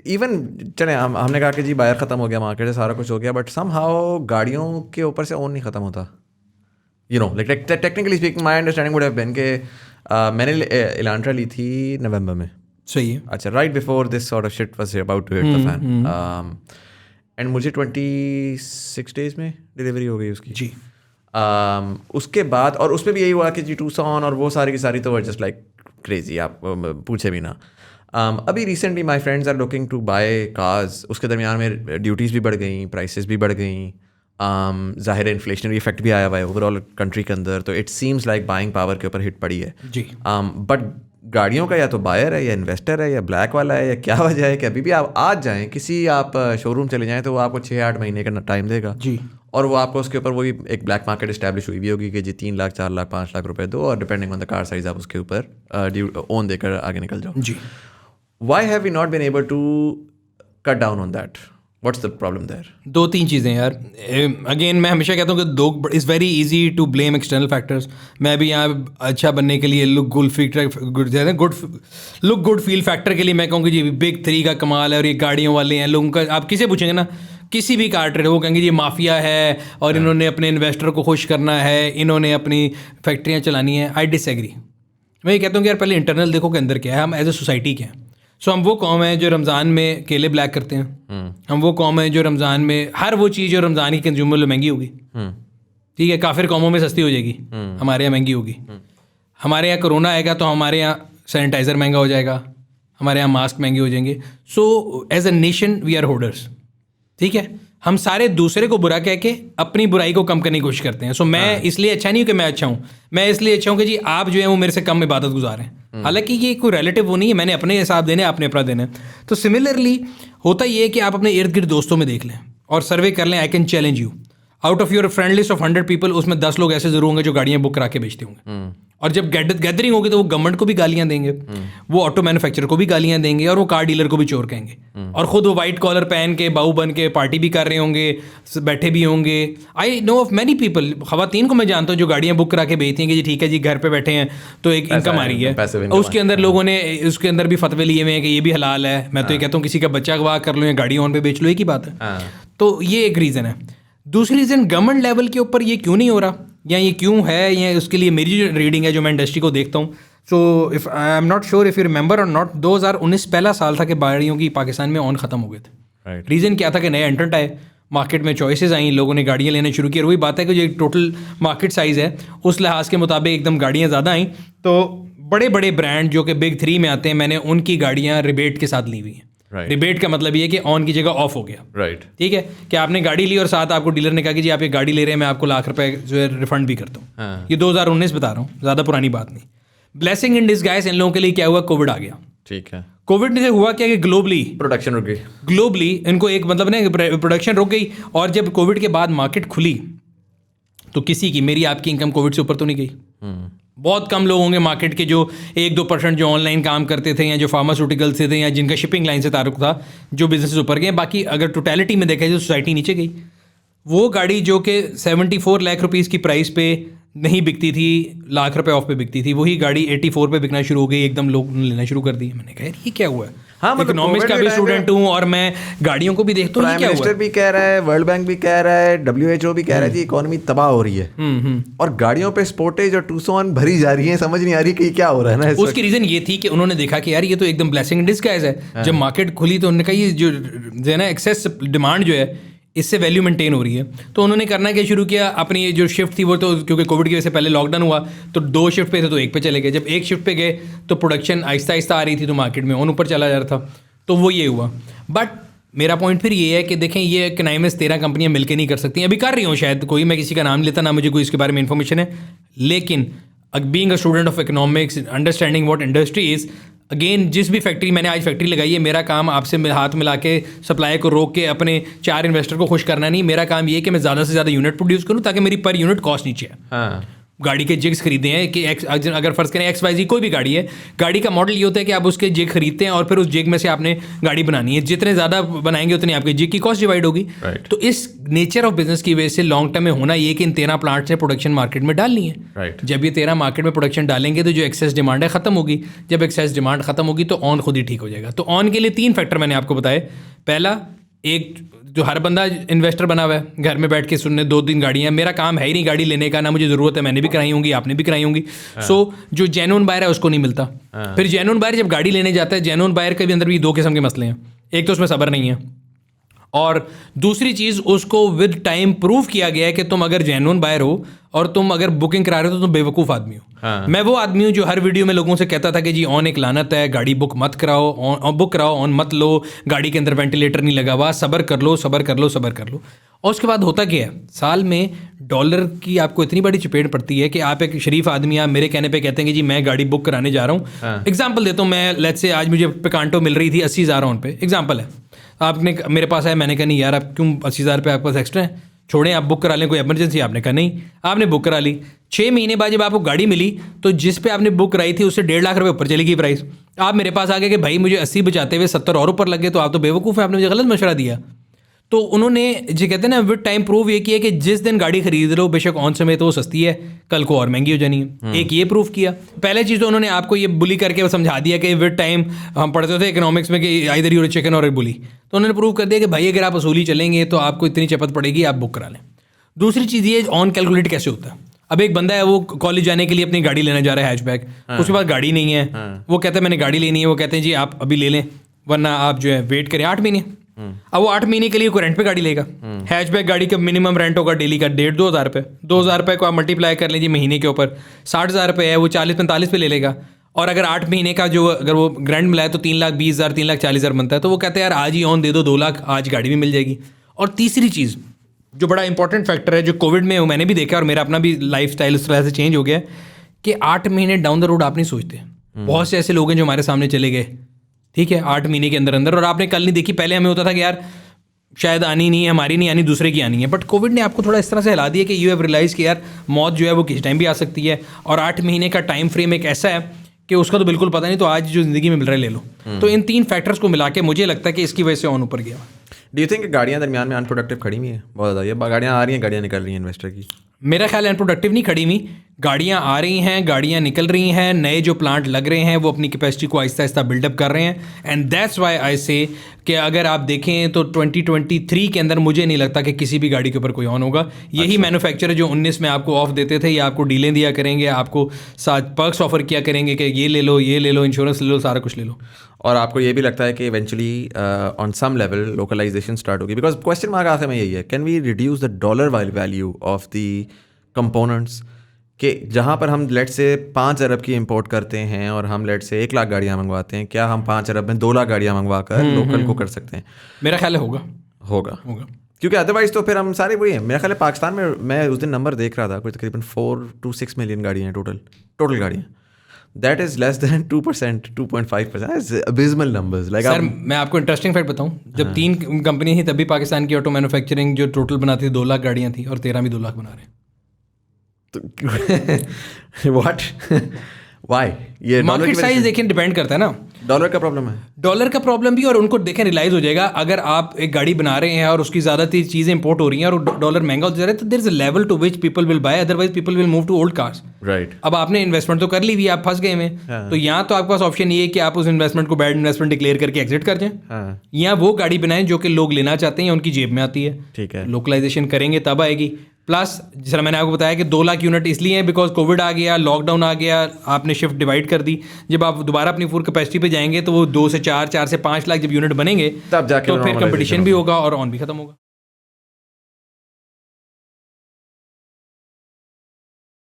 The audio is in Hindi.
इवन चले हमने कहा कि जी बायर ख़त्म हो गया, मार्केट से सारा कुछ हो गया, बट सम हाउ गाड़ियों के ऊपर से ओन नहीं ख़त्म होता. You know like technically speaking my understanding would have been के मैंने इलांट्रा ली थी नवंबर में. सही है. अच्छा, right before this sort of shit was about to hit the fan. And मुझे 26 डेज में डिलीवरी हो गई उसकी जी. उसके बाद और उसमें भी यही हुआ कि जी टूसॉन और वो सारी की सारी तो जस्ट लाइक क्रेजी, आप पूछे भी ना. अभी recently my friends are looking to buy cars. उसके दरमियान में ड्यूटीज़ भी बढ़ गई, प्राइसेस भी बढ़ गई, ज़ाहिर इन्फ्लेशनरी इफेक्ट भी आया हुआ है ओवरऑल कंट्री के अंदर, तो it seems like buying power के ऊपर हिट पड़ी है जी. बट गाड़ियों का या तो बायर है या इन्वेस्टर है या ब्लैक वाला है या क्या वजह है कि अभी भी आप आज जाएँ किसी आप शोरूम चले जाएँ तो वो आपको 6-8 महीने का टाइम देगा जी. और वो आपको उसके ऊपर वही एक ब्लैक मार्केट इस्टेब्लिश हुई भी होगी कि जी 3 लाख 4 लाख 5 लाख रुपए दो और depending on the car size आप उसके ऊपर ओन देकर आगे निकल जाओ. जी. Why have we not been able to cut down on that? What's the problem there? 2-3 चीज़ें यार. अगेन मैं हमेशा कहता हूँ कि it's very easy to blame external factors. मैं भी यहाँ अच्छा बनने के लिए लुक गुड फील फैक्टर के लिए मैं कहूँगी जी बिग 3 का कमाल है और ये गाड़ियों वाले हैं. लोगों का आप किसे पूछेंगे ना, किसी भी कार ट्रेडर वो कहेंगे ये माफिया है और इन्होंने अपने इन्वेस्टर को खुश करना है, इन्होंने अपनी फैक्ट्रियाँ चलानी है. I disagree. मैं ये कहता हूँ कि यार पहले इंटरनल देखो के अंदर क्या है, हम एज ए सोसाइटी क्या है. सो हम वो कौम है जो रमज़ान में केले ब्लैक करते हैं. हम वो कौम है जो रमज़ान में हर वो चीज़ जो रमज़ान की कंज्यूमर में महंगी होगी, ठीक है, काफिर कौमों में सस्ती हो जाएगी, हमारे यहाँ महंगी होगी. हमारे यहाँ कोरोना आएगा तो हमारे यहाँ सैनिटाइज़र महंगा हो जाएगा, हमारे यहाँ मास्क महंगे हो जाएंगे. So as a nation we are hoarders. ठीक है, हम सारे दूसरे को बुरा कह के अपनी बुराई को कम करने की कोशिश करते हैं. सो मैं इसलिए अच्छा नहीं हूँ कि मैं अच्छा हूँ, मैं इसलिए अच्छा हूँ कि जी आप जो है वो मेरे से कम इबादत गुजार हैं. हालांकि ये कोई रिलेटिव वो नहीं है, मैंने अपने हिसाब देने आपने अपना देना है. तो सिमिलरली होता ये है कि आप अपने इर्द गिर्द दोस्तों में देख लें और सर्वे कर लें. I can challenge you out of your friend list of 100 people उसमें 10 लोग ऐसे जरूर होंगे जो गाड़ियाँ बुक करा के बेचते होंगे. और जब गैदरिंग होगी तो वो गवर्नमेंट को भी गालियाँ देंगे, वो ऑटो मैन्युफैक्चरर को भी गालियाँ देंगे और वो कार डीलर को भी चोर कहेंगे. और ख़ुद वो वाइट कॉलर पहन के बाऊ बन के पार्टी भी कर रहे होंगे, बैठे भी होंगे. I know of many people, ख़वातीन को मैं जानता हूँ जो गाड़ियाँ बुक करा के बेचती हैं कि जी ठीक है जी घर पे बैठे हैं तो एक इनकम आ रही है. उसके अंदर लोगों ने उसके अंदर भी फतवे लिए हुए हैं कि ये भी हलाल है. मैं तो ये कहता हूँ किसी का बच्चा गवाह कर लो या गाड़ी ऑन पे बेच लो, एक ही बात है. तो ये एक रीज़न है. दूसरी रीज़न गवर्नमेंट लेवल के ऊपर ये क्यों नहीं हो रहा या ये क्यों है, या उसके लिए मेरी जो रीडिंग है जो मैं इंडस्ट्री को देखता हूँ. So if I am not sure if you remember और नॉट, 2019 पहला साल था कि गाड़ियों की पाकिस्तान में ऑन ख़त्म हो गए थे. रीज़न क्या था कि नए एंट्रेंट आए, मार्केट में चॉइसेस आई, लोगों ने गाड़ियाँ लेने शुरू की. और वही बात है कि जो टोटल मार्केट साइज़ है उस लिहाज के मुताबिक एकदम गाड़ियाँ ज़्यादा आई. तो बड़े बड़े ब्रांड जो कि बिग 3 में आते हैं, मैंने उनकी गाड़ियाँ रिबेट के साथ ली हुई हैं. रिबेट का मतलब ये है कि ऑन की जगह ऑफ हो गया. राइट. ठीक है, कि आपने गाड़ी ली और साथ आपको डीलर ने कहा कि जी आप ये गाड़ी ले रहे हैं, मैं आपको लाख रुपए जो है रिफंड भी करता हूँ. ये 2019 बता रहा हूँ, ज़्यादा पुरानी बात नहीं. ब्लेसिंग इन डिस्गाइज इन लोगों के लिए क्या हुआ, कोविड आ गया. ठीक है, कोविड से हुआ क्या कि ग्लोबली प्रोडक्शन रुक गई. ग्लोबली इनको एक मतलब ना प्रोडक्शन रुक गई. और जब कोविड के बाद मार्केट खुली तो किसी की, मेरी आपकी इनकम कोविड से ऊपर तो नहीं गई. बहुत कम लोग होंगे मार्केट के जो 1-2% जो ऑनलाइन काम करते थे या जो फार्मास्यूटिकल से थे या जिनका शिपिंग लाइन से ताल्लुक था, जो बिजनेस ऊपर गए. बाकी अगर टोटलिटी में देखा जाए तो सोसाइटी नीचे गई. वो गाड़ी जो कि 74 लाख रुपीज़ की प्राइस पे नहीं बिकती थी, लाख रुपए ऑफ पे बिकती थी, वही गाड़ी 84 पे बिकना शुरू हो गई. एकदम लोग लेना शुरू कर दिए. मैंने कहा ये क्या हुआ है. हाँ, इकोनॉमिक्स का भी स्टूडेंट हूँ और मैं गाड़ियों को भी देखता हूँ. प्राइम मिनिस्टर भी कह रहा है, वर्ल्ड बैंक भी कह रहा है, WHO भी कह रहा है कि इकोनॉमी तबाह हो रही है. और गाड़ियों पे स्पोर्टेज और टूसॉन भरी जा रही है. समझ नहीं आ रही कि क्या हो रहा है ना. उसकी रीजन ये थी कि उन्होंने देखा कि यार ये तो एकदम ब्लेसिंग इन डिस्गाइज है. जब मार्केट खुली तो उन्होंने कहा ये जो है ना एक्सेस डिमांड जो है इससे वैल्यू मेंटेन हो रही है. तो उन्होंने करना क्या शुरू किया, अपनी जो शिफ्ट थी वो तो क्योंकि कोविड की वजह से पहले लॉकडाउन हुआ तो 2 शिफ्ट पे थे तो 1 पे चले गए. जब 1 शिफ्ट पे गए तो प्रोडक्शन आहिस्ता आहिस्ता आ रही थी तो मार्केट में ऑन ऊपर चला जा रहा था. तो वो ये हुआ. बट मेरा पॉइंट फिर ये है कि देखें ये कनाइमस 13 कंपनियां मिलकर नहीं कर सकती. अभी कर रही हूँ शायद, कोई मैं किसी का नाम लेता ना मुझे कोई इसके बारे में इन्फॉर्मेशन है. लेकिन being a student of economics, understanding what industry is, again जिस भी फैक्ट्री, मैंने आज फैक्ट्री लगाई है, मेरा काम आपसे हाथ मिला के सप्लाई को रोक के अपने 4 इन्वेस्टर को खुश करना नहीं. मेरा काम ये है कि मैं ज़्यादा से ज़्यादा यूनिट प्रोड्यूस करूँ ताकि मेरी पर यूनिट कॉस्ट नीचे है. गाड़ी के जिग्स खरीदे हैं कि अगर फर्ज करें XYZ कोई भी गाड़ी है, गाड़ी का मॉडल ये होता है कि आप उसके जिग खरीदते हैं और फिर उस जिग में से आपने गाड़ी बनानी है। जितने ज़्यादा बनाएंगे उतनी आपकी जिग की कॉस्ट डिवाइड होगी। तो इस नेचर ऑफ बिजनेस की वजह से लॉन्ग टर्म में होना ये कि इन 13 प्लांट्स ने प्रोडक्शन मार्केट में डालनी है। जब ये 13 मार्केट में प्रोडक्शन डालेंगे तो जो एक्सेस डिमांड है ख़त्म होगी। जब एक्सेस डिमांड खत्म होगी तो ऑन खुद ही ठीक हो जाएगा। तो ऑन के लिए 3 फैक्टर मैंने आपको बताए। पहला, एक जो हर बंदा इन्वेस्टर बना हुआ है, घर में बैठ के सुनने 2-3 गाड़ियाँ, मेरा काम है ही नहीं गाड़ी लेने का, ना मुझे ज़रूरत है, मैंने भी कराई होंगी, आपने भी कराई होंगी। सो जो जेन्युइन बायर है उसको नहीं मिलता। फिर जेन्युइन बायर जब गाड़ी लेने जाता है, जेन्युइन बायर के भी अंदर भी 2 किस्म के मसले हैं। एक तो उसमें सब्र नहीं है, और दूसरी चीज़ उसको विद टाइम प्रूव किया गया है कि तुम अगर जेन्युइन बायर हो और तुम अगर बुकिंग करा रहे हो तो तुम बेवकूफ़ आदमी हो। मैं वो आदमी हूँ जो हर वीडियो में लोगों से कहता था कि जी ऑन एक लानत है, गाड़ी बुक मत कराओ, बुक कराओ, ऑन मत लो, गाड़ी के अंदर वेंटिलेटर नहीं लगा हुआ, सब्र कर लो, सब्र कर लो, सब्र कर लो। और उसके बाद होता क्या है, साल में डॉलर की आपको इतनी बड़ी चपेट पड़ती है कि आप एक शरीफ आदमी, आप मेरे कहने पे कहते हैं कि जी मैं गाड़ी बुक कराने जा रहा हूँ। एग्जाम्पल देता हूँ मैं, लेट्स से आज मुझे पिकांटो मिल रही थी 80,000 ऑन पे, एग्जाम्पल है। आपने मेरे पास आया, मैंने कहा नहीं यार आप क्यों 80,000 पे आपके पास एक्स्ट्रा है, छोड़ें आप बुक करा लें, कोई इमरजेंसी। आपने कहा नहीं, आपने बुक करा ली। 6 महीने बाद जब आपको गाड़ी मिली तो जिस पे आपने बुक कराई थी उससे 1.5 लाख रुपये ऊपर चली गई प्राइस। आप मेरे पास आ गए कि भाई मुझे 80 बचाते हुए 70 और ऊपर लग गए, तो आप तो बेवकूफ़ हैं, आपने मुझे गलत मशवरा दिया। तो उन्होंने जो कहते हैं ना विद टाइम प्रूव ये किया कि जिस दिन गाड़ी खरीद लो बेशक ऑन समय तो वो सस्ती है, कल को और महंगी हो जानी है। एक ये प्रूफ किया। पहले चीज़ तो उन्होंने आपको ये बुली करके समझा दिया कि विद टाइम, हम पढ़ते थे इकोनॉमिक्स में कि आइदर यू चिकन और बुली, तो उन्होंने प्रूव कर दिया कि भाई अगर आप असूली चलेंगे तो आपको इतनी चपत पड़ेगी, आप बुक करा लें। दूसरी चीज़ ये ऑन कैलकुलेट कैसे होता है। अब एक बंदा है वो कॉलेज जाने के लिए अपनी गाड़ी लेने जा रहा है हैचबैक, उसके पास गाड़ी नहीं है, वो कहता है मैंने गाड़ी लेनी है, वो कहते हैं जी आप अभी ले लें वरना आप जो है वेट करें 8 महीने। अब वो 8 महीने के लिए कोई रेंट पे गाड़ी लेगा। हैचबैक गाड़ी का मिनिमम रेंट होगा डेली का 1,500-2,000 रुपये। 2,000 रुपये को आप मल्टीप्लाई कर लीजिए महीने के ऊपर, 60,000 रुपये है, वो 40-45 पे ले लेगा। और अगर 8 महीने का जो अगर वो ग्रांट मिला है तो 3,20,000 3,40,000 बनता है। तो वो कहते हैं यार आज ही ऑन दे दो 2 लाख, आज गाड़ी भी मिल जाएगी। और तीसरी चीज़ जो बड़ा इंपॉर्टेंट फैक्टर है जो कोविड में मैंने भी देखा और मेरा अपना भी लाइफ स्टाइल उस तरह से चेंज हो गया कि 8 महीने डाउन द रोड आप नहीं सोचते। बहुत से ऐसे लोग हैं जो हमारे सामने चले गए, ठीक है, 8 महीने के अंदर अंदर, और आपने कल नहीं देखी। पहले हमें होता था कि यार शायद आनी नहीं है, हमारी नहीं आनी, दूसरे की आनी है। बट कोविड ने आपको थोड़ा इस तरह से हिला दिया कि यू हैव रियलाइज कि यार मौत जो है वो किस टाइम भी आ सकती है। और 8 महीने का टाइम फ्रेम एक ऐसा है कि उसका तो बिल्कुल पता नहीं, तो आज जो ज़िंदगी में मिल रहा है ले लो। तो इन 3 फैक्टर्स को मिला के मुझे लगता है कि इसकी वजह से ऑन ऊपर गया। डू यू थिंक गाड़ियाँ दरमियान में अनप्रोडक्टिव खड़ी हुई है बहुत ज़्यादा? ये गाड़ियाँ आ रही हैं, गाड़ियाँ निकल रही हैं इन्वेस्टर की। मेरा ख्याल है अनप्रोडक्टिव नहीं खड़ी हुई, गाड़ियाँ आ रही हैं, गाड़ियाँ निकल रही हैं, नए जो प्लांट लग रहे हैं वो अपनी कैपेसिटी को आहिस्ता आहिस्ता बिल्डअप कर रहे हैं। एंड दैट्स वाई आई से कि अगर आप देखें तो 2023 के अंदर मुझे नहीं लगता कि किसी भी गाड़ी के ऊपर कोई ऑन होगा। यही मैन्युफैक्चरर जो 19 में आपको ऑफ देते थे या आपको डीलें दिया करेंगे, आपको साथ पर्क्स ऑफर किया करेंगे कि ये ले लो, ये ले लो, इंश्योरेंस ले लो, सारा कुछ ले लो। और आपको ये भी लगता है कि eventually on some level localisation start होगी? बिकॉज क्वेश्चन मार्क आखिर में यही है, can we reduce the dollar value of the components, कि जहाँ पर हम लेट से 5 अरब की इंपोर्ट करते हैं और हम लेट से 1 लाख गाड़ियाँ मंगवाते हैं, क्या हम 5 अरब में 2 लाख गाड़ियाँ मंगवा कर लोकल को कर सकते हैं? मेरा ख्याल है होगा। क्योंकि अदरवाइज तो फिर हम सारे वही हैं। मेरा ख्याल है पाकिस्तान में, मैं उस दिन नंबर देख रहा था, कोई तकरीबन 4 to 6 मिलियन गाड़ियाँ हैं टोटल गाड़ियाँ। That is less than 2%, 2.5%, abysmal numbers. Like sir मैं आपको इंटरेस्टिंग फैक्ट बताऊं, जब 3 कंपनी थी तभी पाकिस्तान की ऑटो मैन्युफैक्चरिंग जो टोटल बनाती थी 2 लाख गाड़ियाँ थी और 13 भी 2 लाख बना रहे हैं। What why? ये मार्केट साइज देखें, डिपेंड करता है ना। डॉलर का प्रॉब्लम है, डॉलर का प्रॉब्लम भी, और उनको देखें रियलाइज हो जाएगा अगर आप एक गाड़ी बना रहे हैं और उसकी ज़्यादातर चीज़ें इंपोर्ट हो रही हैं और डॉलर महंगा होता जा रहा है, तो there is a level to which people will buy, otherwise people will move to old cars. Right. अब आपने इन्वेस्टमेंट तो कर ली हुई, आप फंस गए में, तो यहाँ तो आपके पास ऑप्शन ये है कि आप उस इन्वेस्टमेंट को बैड इन्वेस्टमेंट डिक्लेयर करके एग्जिट कर जाएं, या वो गाड़ी बनाएं जो कि लोग लेना चाहते हैं, उनकी जेब में आती है। ठीक है, लोकलाइजेशन करेंगे तब आएगी। प्लस जैसा मैंने आपको बताया कि 2 लाख यूनिट इसलिए है बिकॉज कोविड आ गया, लॉकडाउन आ गया, आपने शिफ्ट डिवाइड कर दी। जब आप दोबारा अपनी फुल कैपेसिटी पे जाएंगे तो वो 2 से 4, 4 से 5 लाख जब यूनिट बनेंगे तब जाके तो फिर कंपटीशन भी होगा और ऑन भी खत्म होगा।